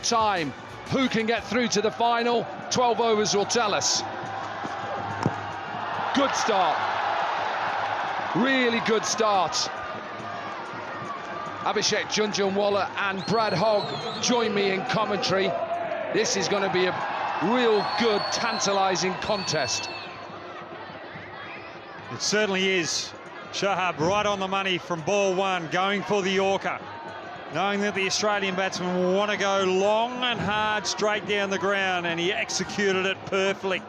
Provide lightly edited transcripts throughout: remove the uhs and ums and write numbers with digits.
Time. Who can get through to the final? 12 overs will tell us. Good start. Really good start. Abhishek Jhunjhunwala and Brad Hogg join me in commentary. This is going to be a real good, tantalising contest. It certainly is. Shahab right on the money from ball one, going for the Yorker, knowing that the Australian batsman will want to go long and hard straight down the ground, and he executed it perfectly.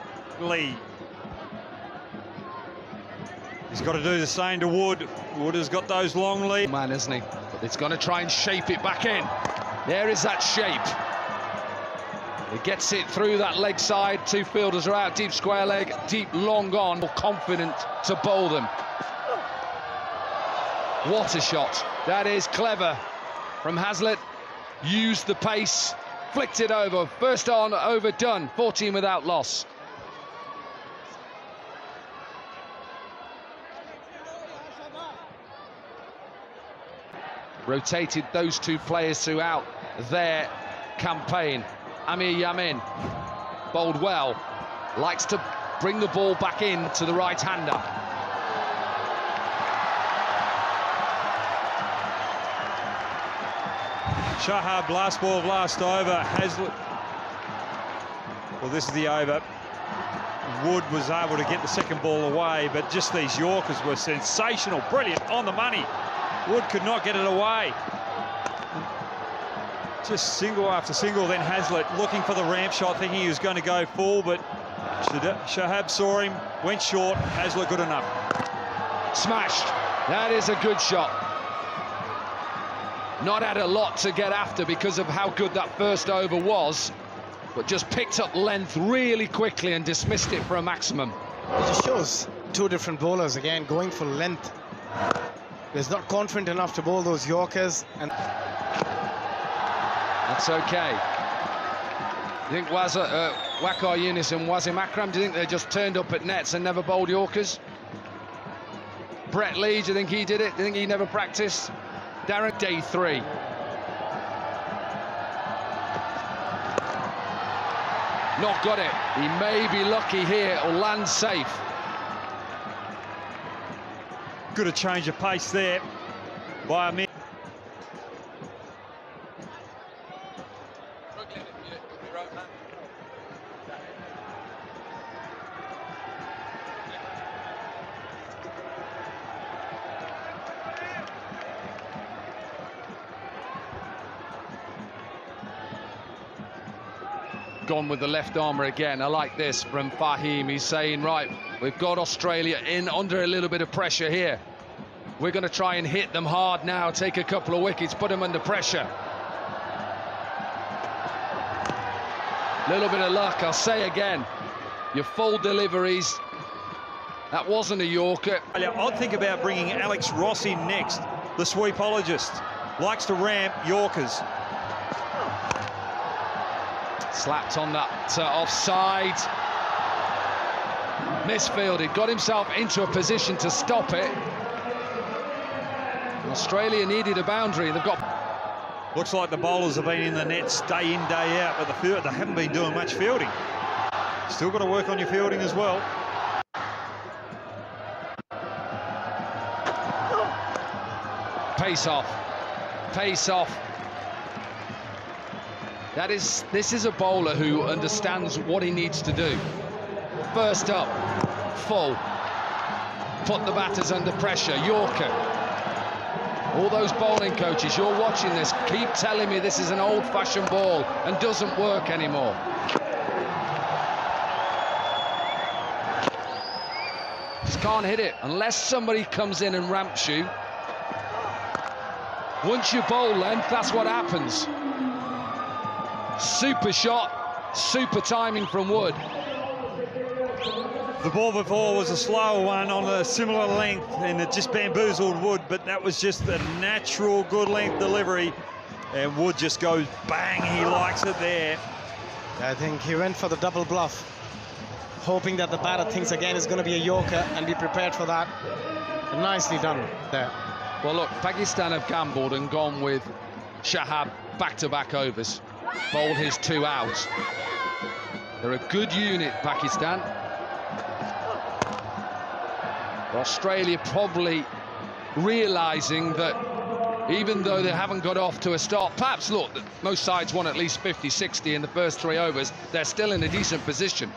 He's got to do the same to Wood. Wood has got those long leads. Man, isn't he? But it's going to try and shape it back in. There is that shape. It gets it through that leg side. Two fielders are out, deep square leg, deep long on. Confident to bowl them. What a shot. That is clever from Hazlitt. Used the pace, flicked it over. First on, overdone. 14 without loss. Rotated those two players throughout their campaign. Amir Yamin bowled well, likes to bring the ball back in to the right-hander. Shahab, last ball of last over. Hazlitt. Well, this is the over. Wood was able to get the second ball away, but just these Yorkers were sensational, brilliant, on the money. Wood could not get it away. Just single after single, then Hazlitt looking for the ramp shot, thinking he was going to go full, but Shahab saw him, went short. Hazlitt good enough. Smashed. That is a good shot. Not had a lot to get after because of how good that first over was, but just picked up length really quickly and dismissed it for a maximum. It just shows two different bowlers, again, going for length. He's not confident enough to bowl those Yorkers, and that's okay. You think Waqar Younis and Wasim Akram, do you think they just turned up at nets and never bowled Yorkers? Brett Lee, do you think he did it? Do you think he never practiced? Darren, day 3. Not got it. He may be lucky here or land safe. Good a change of pace there by Amir. Gone with the left armour again. I like this from Fahim. He's saying, right, we've got Australia in under a little bit of pressure here. We're going to try and hit them hard now, take a couple of wickets, put them under pressure. Little bit of luck, I'll say again. Your full deliveries. That wasn't a Yorker. I'd think about bringing Alex Ross in next, the sweepologist. Likes to ramp Yorkers. Slapped on that offside. Misfielded, got himself into a position to stop it. Australia needed a boundary. They've got. Looks like the bowlers have been in the nets day in, day out, but they haven't been doing much fielding. Still got to work on your fielding as well. Pace off. Pace off. This is a bowler who understands what he needs to do. First up, full. Put the batters under pressure. Yorker. All those bowling coaches, you're watching this, keep telling me this is an old-fashioned ball and doesn't work anymore. Just can't hit it unless somebody comes in and ramps you. Once you bowl length, that's what happens. Super shot, super timing from Wood. The ball before was a slower one on a similar length, and it just bamboozled Wood, but that was just the natural good length delivery, and Wood just goes bang. He likes it there. I think he went for the double bluff, hoping that the batter thinks again is going to be a Yorker and be prepared for that. And nicely done there. Well, look, Pakistan have gambled and gone with Shahab back-to-back overs. bowl his 2 out. They're a good unit, Pakistan. Australia probably realising that even though they haven't got off to a start, perhaps, look, most sides won at least 50, 60 in the first 3 overs, they're still in a decent position.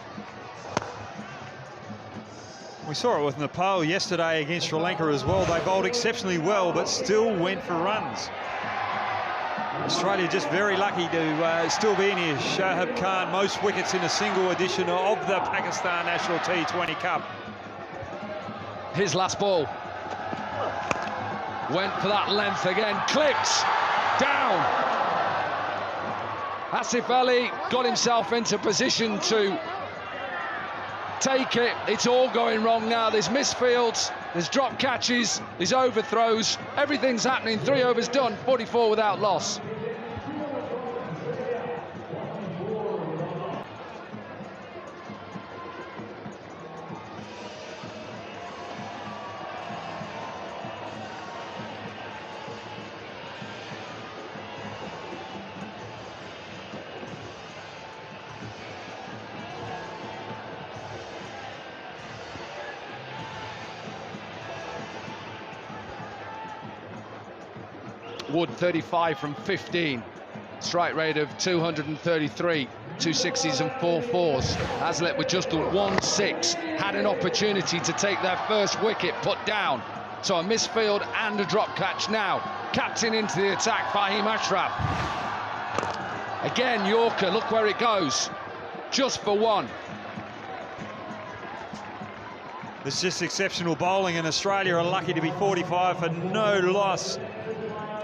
We saw it with Nepal yesterday against Sri Lanka as well. They bowled exceptionally well, but still went for runs. Australia just very lucky to still be in here. Shoaib Khan, most wickets in a single edition of the Pakistan National T20 Cup. His last ball. Went for that length again. Clips. Down. Asif Ali got himself into position to take it. It's all going wrong now. There's misfields, there's drop catches, there's overthrows. Everything's happening. 3 overs done, 44 without loss. Wood 35 from 15, strike rate of 233, 2 6s and 4 4s. Hazlitt with just a 1-6 had an opportunity to take their first wicket put down. So a misfield and a drop catch now. Captain into the attack, Fahim Ashraf. Again, Yorker, look where it goes. Just for 1. It's just exceptional bowling, and Australia are lucky to be 45 for no loss.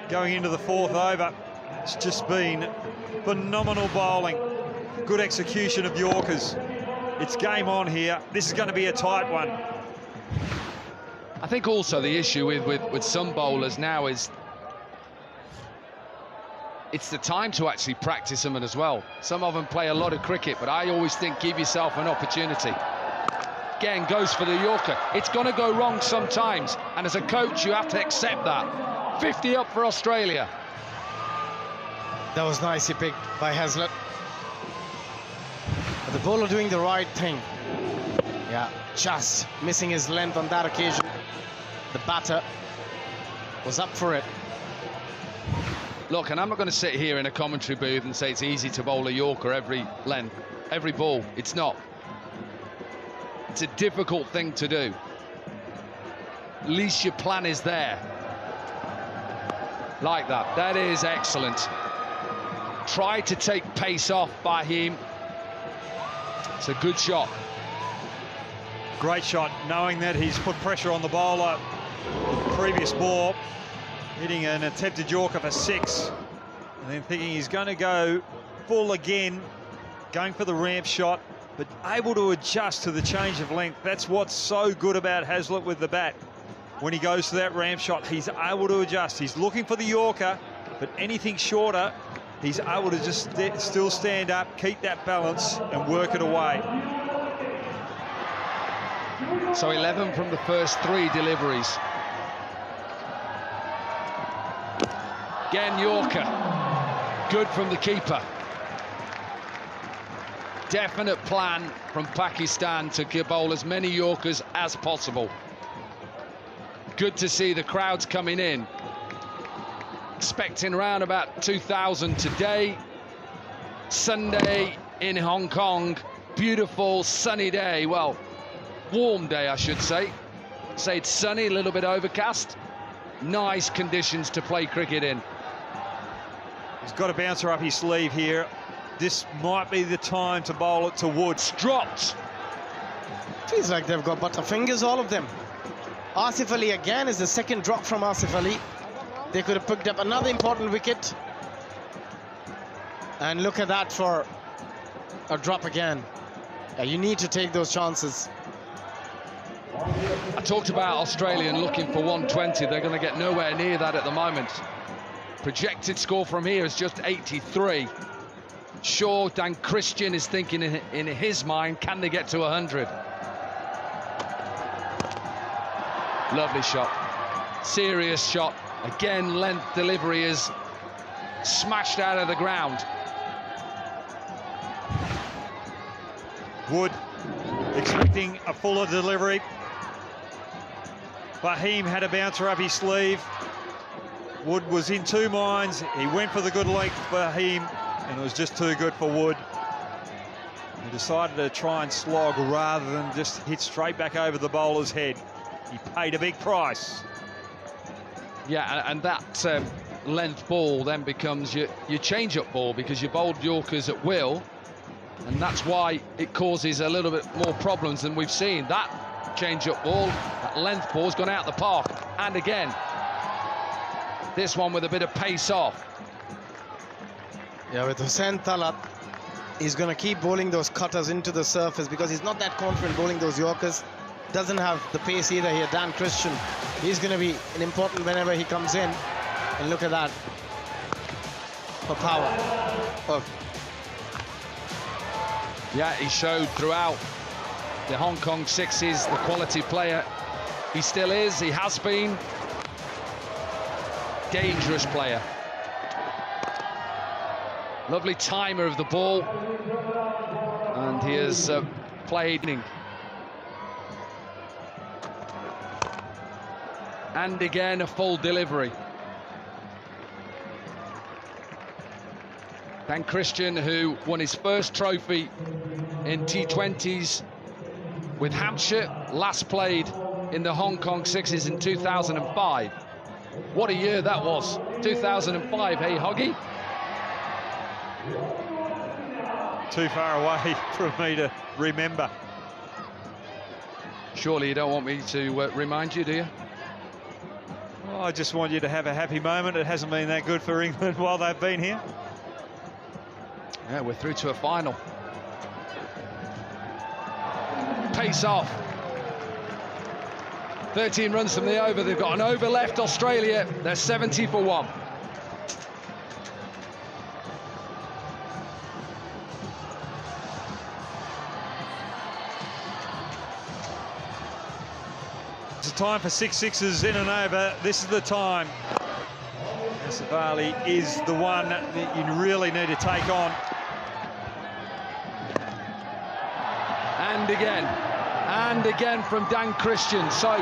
Going into the 4th over, it's just been phenomenal bowling. Good execution of Yorkers. It's game on here. This is going to be a tight one. I think also the issue with some bowlers now is it's the time to actually practice them as well. Some of them play a lot of cricket, but I always think give yourself an opportunity. Again, goes for the Yorker. It's going to go wrong sometimes, and as a coach you have to accept that. 50 up for Australia. That was nicely picked by Hazlitt. But the bowler doing the right thing. Yeah, just missing his length on that occasion. The batter was up for it. Look, and I'm not going to sit here in a commentary booth and say it's easy to bowl a Yorker every length, every ball. It's not. It's a difficult thing to do. At least your plan is there. Like that. That is excellent. Try to take pace off by him. It's a good shot. Great shot, knowing that he's put pressure on the bowler. The previous ball, hitting an attempted Yorker for 6. And then thinking he's going to go full again, going for the ramp shot, but able to adjust to the change of length. That's what's so good about Hazlitt with the bat. When he goes to that ramp shot, he's able to adjust. He's looking for the Yorker, but anything shorter, he's able to just still stand up, keep that balance, and work it away. So 11 from the first 3 deliveries. Again, Yorker. Good from the keeper. Definite plan from Pakistan to bowl as many Yorkers as possible. Good to see the crowds coming in. Expecting around about 2,000 today. Sunday in Hong Kong. Beautiful sunny day. Well, warm day, I should say. Say it's sunny, a little bit overcast. Nice conditions to play cricket in. He's got a bouncer up his sleeve here. This might be the time to bowl it to Woods. Dropped. Feels like they've got butterfingers, all of them. Asif Ali again is the second drop from Asif Ali. They could have picked up another important wicket. And look at that for a drop again. You need to take those chances. I talked about Australia looking for 120. They're going to get nowhere near that at the moment. Projected score from here is just 83. Sure, Dan Christian is thinking in his mind, can they get to 100? Lovely shot. Serious shot. Again, length delivery is smashed out of the ground. Wood expecting a fuller delivery. Fahim had a bouncer up his sleeve. Wood was in two minds. He went for the good length for Fahim, and it was just too good for Wood. He decided to try and slog rather than just hit straight back over the bowler's head. He paid a big price. Yeah, and that length ball then becomes your change-up ball, because you bowled Yorkers at will, and that's why it causes a little bit more problems than we've seen. That change-up ball, that length ball's gone out the park, and again, this one with a bit of pace off. Yeah, with Hussain Talat, he's going to keep bowling those cutters into the surface because he's not that confident bowling those Yorkers. Doesn't have the pace either here. Dan Christian, he's going to be an important whenever he comes in. And look at that. For power. Oh. Yeah, he showed throughout the Hong Kong sixes the quality player he still is, he has been. Dangerous player. Lovely timer of the ball. And he has played. And again, a full delivery. Dan Christian, who won his first trophy in T20s with Hampshire, last played in the Hong Kong sixes in 2005. What a year that was, 2005, hey Hoggy? Too far away from me to remember. Surely you don't want me to remind you, do you? Oh, I just want you to have a happy moment. It hasn't been that good for England while they've been here. Yeah, we're through to a final. Pace off. 13 runs from the over. They've got an over left, Australia. They're 70 for 1. It's a time for 6 sixes in and over. This is the time. Asif Ali is the one that you really need to take on. And again from Dan Christian. So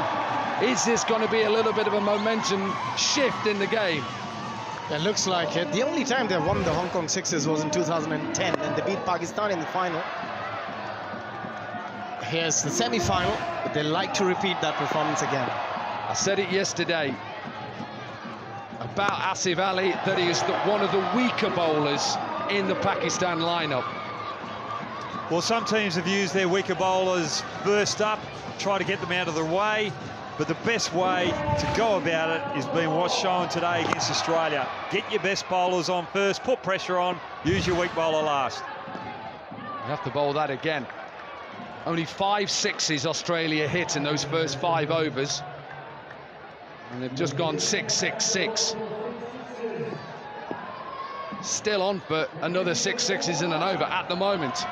is this going to be a little bit of a momentum shift in the game? It looks like it. The only time they won the Hong Kong sixes was in 2010, and they beat Pakistan in the final. Here's the semi-final, but they like to repeat that performance again. I said it yesterday about Asif Ali, that he is one of the weaker bowlers in the Pakistan lineup. Well, some teams have used their weaker bowlers first up, try to get them out of the way, but the best way to go about it is being what's shown today against Australia. Get your best bowlers on first, put pressure on, use your weak bowler last. You have to bowl that again. Only 5 sixes Australia hit in those first 5 overs. And they've just gone 6-6-6. Still on for another 6 sixes in an over at the moment.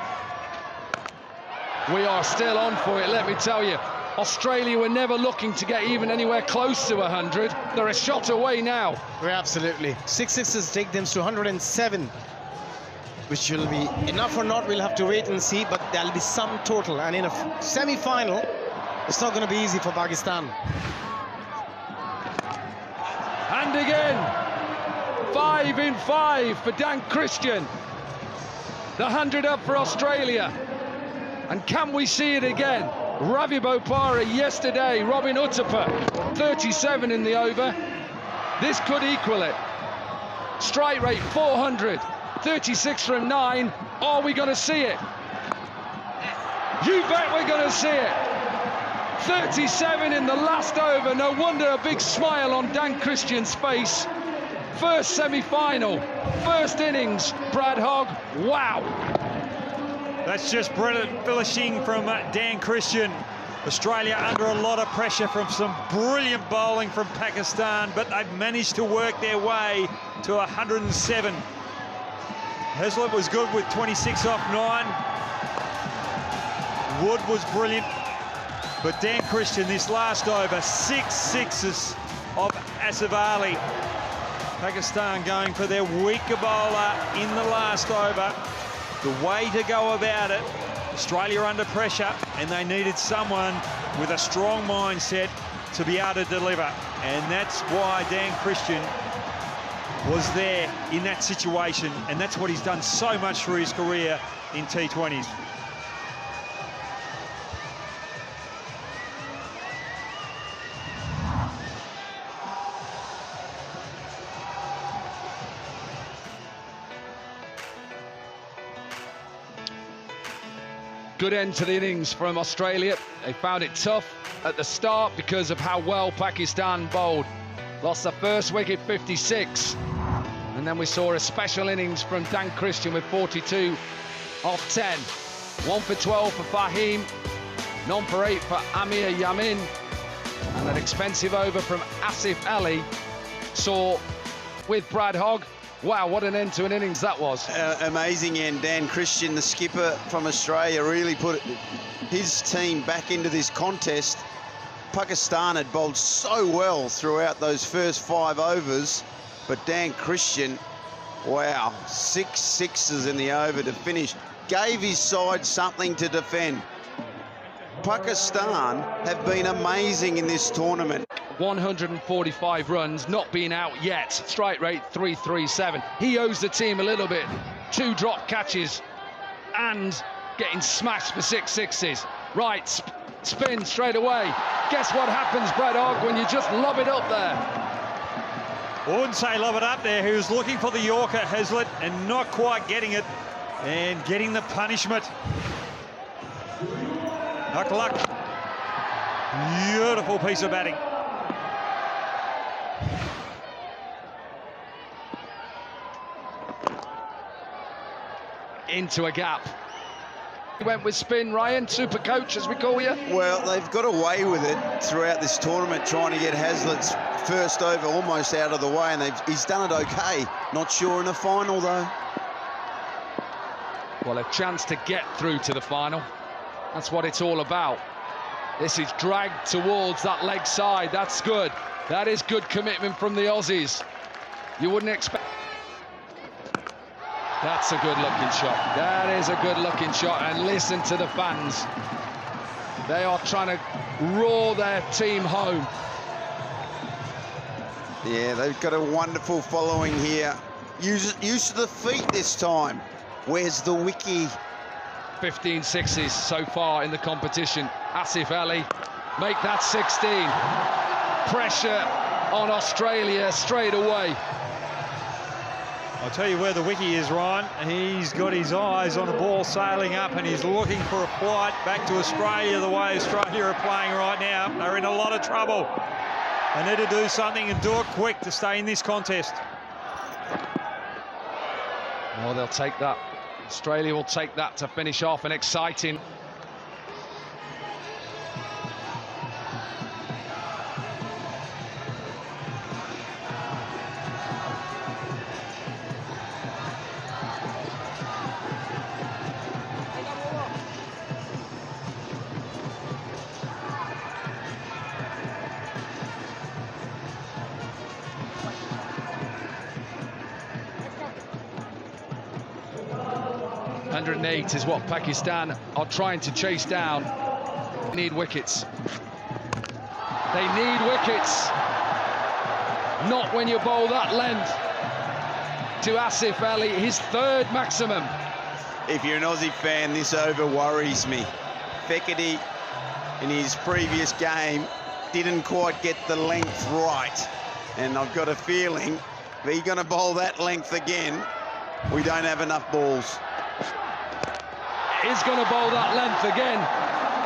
We are still on for it, let me tell you. Australia were never looking to get even anywhere close to 100. They're a shot away now. We're absolutely. 6 sixes take them to 107, which will be enough or not, we'll have to wait and see, but there'll be some total. And in a semi-final, it's not going to be easy for Pakistan. And again, 5 in 5 for Dan Christian. The 100 up for Australia. And can we see it again? Ravi Bopara yesterday, Robin Uthappa, 37 in the over. This could equal it. Strike rate 400, 36 from 9. Are we going to see it? You bet we're going to see it. 37 in the last over. No wonder a big smile on Dan Christian's face. First semi-final, first innings, Brad Hogg. Wow. That's just brilliant finishing from Dan Christian. Australia under a lot of pressure from some brilliant bowling from Pakistan, but they've managed to work their way to 107. Heslop was good with 26 off 9. Wood was brilliant, but Dan Christian this last over, 6 sixes of Asif Ali. Pakistan going for their weaker bowler in the last over. The way to go about it, Australia under pressure, and they needed someone with a strong mindset to be able to deliver. And that's why Dan Christian was there in that situation, and that's what he's done so much through his career in T20s. Good end to the innings from Australia. They found it tough at the start because of how well Pakistan bowled. Lost the first wicket 56. And then we saw a special innings from Dan Christian with 42 off 10. 1 for 12 for Fahim. None for 8 for Amir Yamin. And an expensive over from Asif Ali saw with Brad Hogg. Wow, what an end to an innings that was. Amazing end. Dan Christian, the skipper from Australia, really put his team back into this contest. Pakistan had bowled so well throughout those first 5 overs, but Dan Christian, wow, 6 sixes in the over to finish. Gave his side something to defend. Pakistan have been amazing in this tournament. 145 runs, not been out yet. Strike rate 337. He owes the team a little bit. 2 drop catches and getting smashed for 6 sixes. Right, spin straight away. Guess what happens, Brad Hogg, when you just lob it up there? I wouldn't say love it up there. He was looking for the Yorker, Hazlitt, and not quite getting it, and getting the punishment. Knock luck. Beautiful piece of batting. Into a gap. He went with spin, Ryan, super coach as we call you. Well, they've got away with it throughout this tournament, trying to get Hazlitt's first over almost out of the way, and he's done it okay. Not sure in the final, though. Well, a chance to get through to the final. That's what it's all about. This is dragged towards that leg side. That's good. That is good commitment from the Aussies. You wouldn't expect... That's a good-looking shot. That is a good-looking shot. And listen to the fans. They are trying to roar their team home. Yeah, they've got a wonderful following here. Use of the feet this time. Where's the wiki? 15 sixes so far in the competition. Asif Ali make that 16. Pressure on Australia straight away. I'll tell you where the wiki is, Ryan. He's got his eyes on the ball sailing up, and he's looking for a flight back to Australia the way Australia are playing right now. They're in a lot of trouble. They need to do something and do it quick to stay in this contest. Well, they'll take that. Australia will take that to finish off an exciting... ...108 is what Pakistan are trying to chase down. They need wickets. They need wickets. Not when you bowl that length to Asif Ali, his 3rd maximum. If you're an Aussie fan, this over worries me. Fekete, in his previous game, didn't quite get the length right. And I've got a feeling if he's going to bowl that length again, we don't have enough balls. Is going to bowl that length again.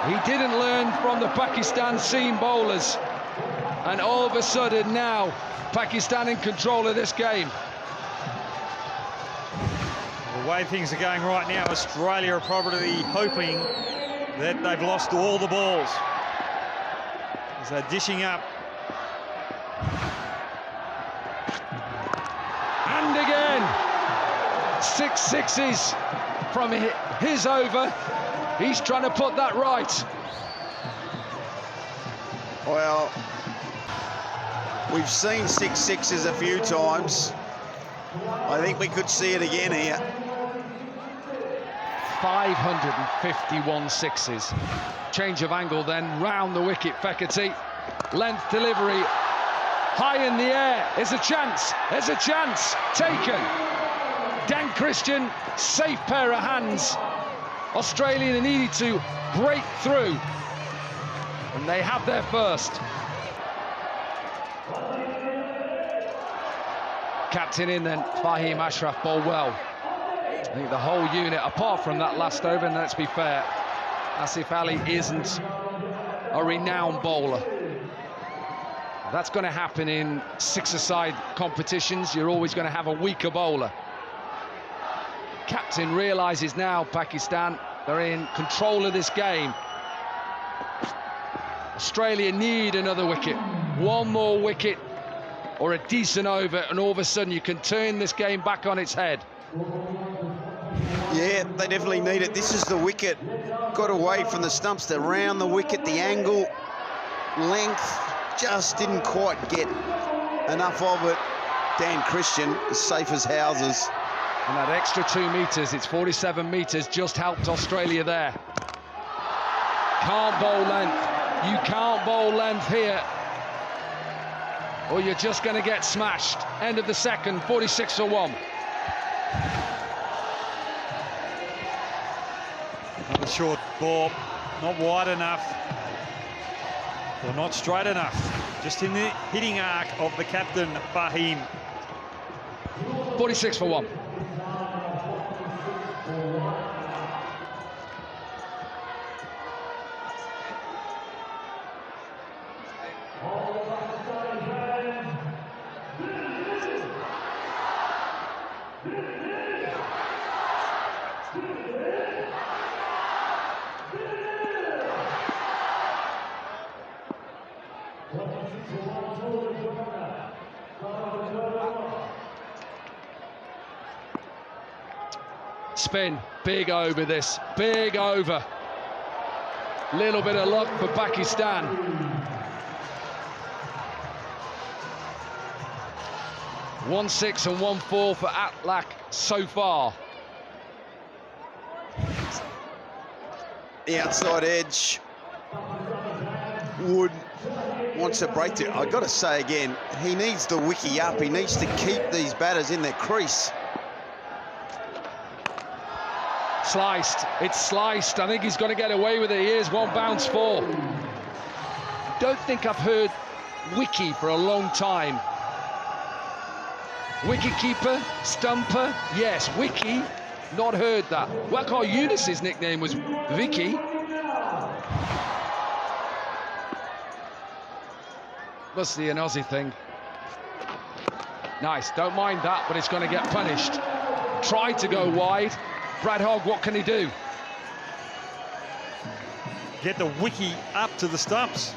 He didn't learn from the Pakistan seam bowlers. And all of a sudden now, Pakistan in control of this game. The way things are going right now, Australia are probably hoping that they've lost all the balls as they're dishing up. And again, 6 sixes from his over. He's trying to put that right. Well, we've seen 6 sixes a few times. I think we could see it again here. 551 sixes. Change of angle then, round the wicket, Fekete. Length delivery, high in the air. There's a chance, taken. Dan Christian, safe pair of hands. Australia needed to break through, and they have their first. Captain in then, Fahim Ashraf bowled well. I think the whole unit, apart from that last over, and let's be fair, Asif Ali isn't a renowned bowler. That's going to happen in six-a-side competitions. You're always going to have a weaker bowler. Captain realises now, Pakistan, they're in control of this game. Australia need another wicket. One more wicket or a decent over, and all of a sudden you can turn this game back on its head. Yeah, they definitely need it. This is the wicket. Got away from the stumps, to round the wicket, the angle, length, just didn't quite get enough of it. Dan Christian is safe as houses. And that extra 2 metres, it's 47 metres, just helped Australia there. Can't bowl length. You can't bowl length here, or you're just going to get smashed. End of the second, 46 for 1. Another short ball, not wide enough, or not straight enough. Just in the hitting arc of the captain, Fahim. 46 for 1. Spin, big over this, big over. Little bit of luck for Pakistan. One 6 and 1 4 for Atlak so far. The outside edge. Wood wants a breakthrough. I've got to say again, he needs the wicket up. He needs to keep these batters in their crease. Sliced, it's sliced. I think he's going to get away with it. Here's one bounce 4. Don't think I've heard Wiki for a long time. Wicket keeper, stumper, yes, Wiki, not heard that. Waqar Younis's nickname was Vicky. Must be an Aussie thing. Nice, don't mind that, but it's going to get punished. Tried to go wide. Brad Hogg, what can he do? Get the wicket up to the stumps.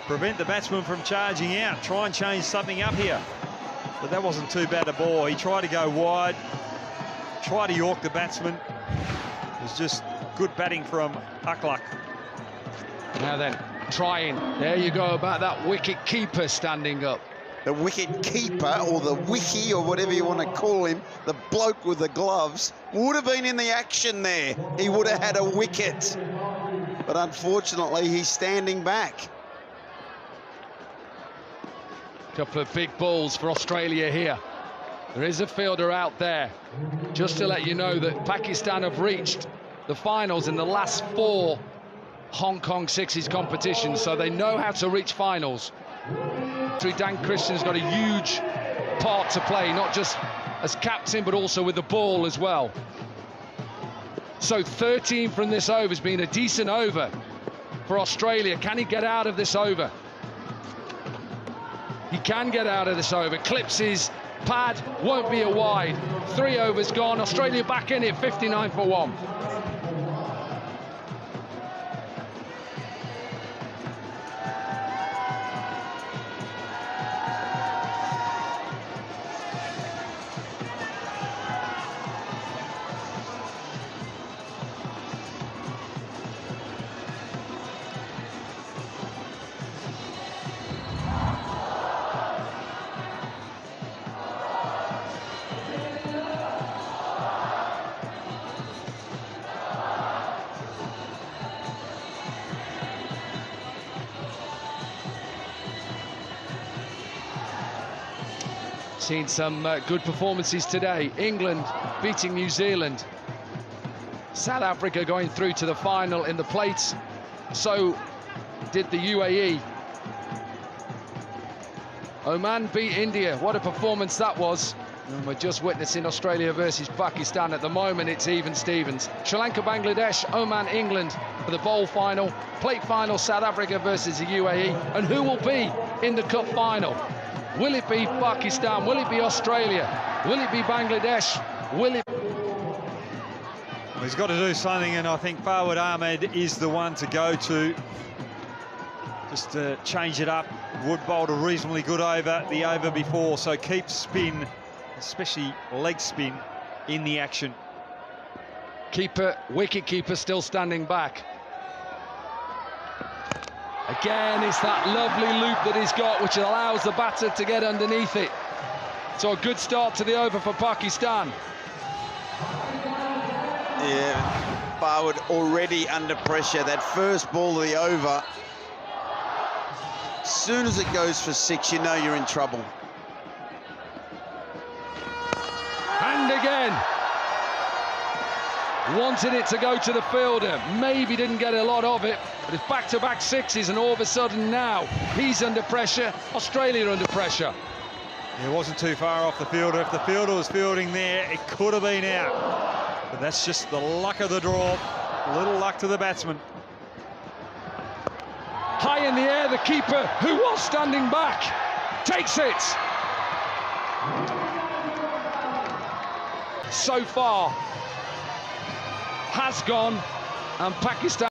Prevent the batsman from charging out. Try and change something up here. But that wasn't too bad a ball. He tried to go wide. Tried to york the batsman. It was just good batting from Atlak. Now then, trying. There you go about that wicket keeper standing up. The wicket keeper, or the wiki, or whatever you want to call him, the bloke with the gloves, would have been in the action there. He would have had a wicket. But unfortunately, he's standing back. Couple of big balls for Australia here. There is a fielder out there. Just to let you know that Pakistan have reached the finals in the last 4 Hong Kong Sixes competitions, so they know how to reach finals. Dan Christian's got a huge part to play, not just as captain, but also with the ball as well. So 13 from this over has been a decent over for Australia. Can he get out of this over? He can get out of this over. Clips his pad, won't be a wide. 3 overs gone. Australia back in it, 59 for 1. Seen some good performances today. England beating New Zealand. South Africa going through to the final in the plates. So did the UAE. Oman beat India. What a performance that was. And we're just witnessing Australia versus Pakistan. At the moment, it's even Stevens. Sri Lanka, Bangladesh, Oman, England for the bowl final. Plate final, South Africa versus the UAE. And who will be in the cup final? Will it be Pakistan? Will it be Australia? Will it be Bangladesh? Will it... Well, he's got to do something, and I think Fawad Ahmed is the one to go to. Just to change it up. Wood bowled a reasonably good over the over before, so keep spin, especially leg spin, in the action. Keeper, wicket keeper still standing back. Again, it's that lovely loop that he's got, which allows the batter to get underneath it. So a good start to the over for Pakistan. Yeah, Fawad already under pressure. That first ball of the over, as soon as it goes for 6, you know you're in trouble. And again. Wanted it to go to the fielder. Maybe didn't get a lot of it. But it's back-to-back sixes, and all of a sudden now he's under pressure. Australia under pressure. It wasn't too far off the fielder. If the fielder was fielding there, it could have been out. But that's just the luck of the draw. A little luck to the batsman. High in the air, the keeper, who was standing back, takes it. So far has gone, and Pakistan